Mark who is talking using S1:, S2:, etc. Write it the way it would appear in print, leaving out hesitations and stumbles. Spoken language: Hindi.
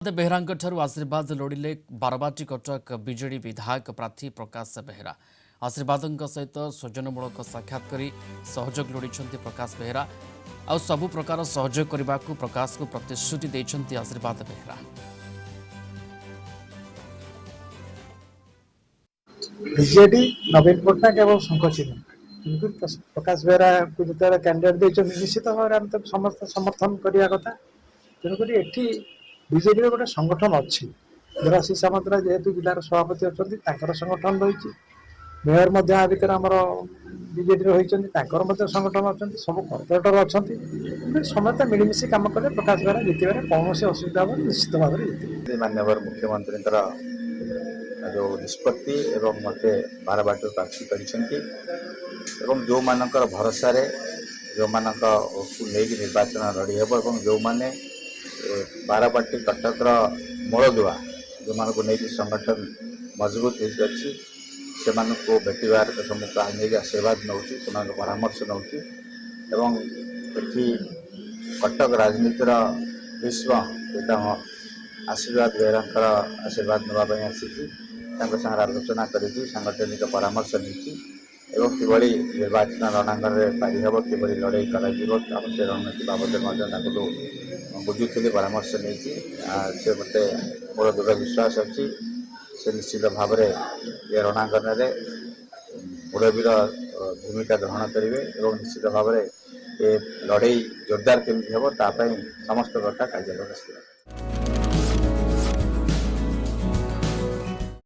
S1: बेहरा आशीर्वाद लोड़िले बारबाटी कटक बीजेडी विधायक प्रार्थी प्रकाश बेहरा। आशीर्वाद सहित स्वजनमूलक साक्षात कर सहयोग लोड़ी प्रकाश बेहरा आ सबु प्रकार सहयोग करने को प्रकाश को प्रतिश्रुति देते आशीर्वाद बेहरा।
S2: बीजेडी नवीन पट्टनायक एवं शंखचिन्ह किंतु प्रकाश बेहरा को जो कैंडिडेट देते निश्चित भाव में तो समस्त समर्थन करने कथा। तेणुक ये बीजेडी गोटे संगठन अच्छी देवाशीष सामंतराय जेहेतु जिलार सभापति अच्छा संगठन रही मेयर भितर आम बीजेडी रही संगठन अच्छा सब कर्पोरेटर अच्छा समस्त मिलमिशी कम कले प्रकाश बेहरा जितने कौन असुविधा हो निश्चित भाव में
S3: माननीय मुख्यमंत्री जो निष्पत्ति एवं मत बारबाटी प्रार्थी कर जो मानकर भरोसा जो मानक नहीं निर्वाचन लड़ी हे जो मैंने बारबाटी कटक मूलदुआ जो मानक नहीं संगठन मजबूत होती से भेटार मुझे नहीं आशीर्वाद नौ परामर्श नौ कटक राजनीतिर विश्व पितामह आशीर्वाद बेहरा आशीर्वाद नापी आसी आलोचना कर सांगठनिक परामर्श नहीं कि निर्वाचन रणांगन में पारी हे कि लड़ाई कर रणनीति बाबद बुझुली परामर्श नहीं से मत मोर दृढ़ विश्वास अच्छी से निश्चित भाव ये रणांगन में मुरबीर भूमिका ग्रहण करेंगे और निश्चित भाव ये लड़ाई जोरदार केमी हम समस्त प्रकार कार्य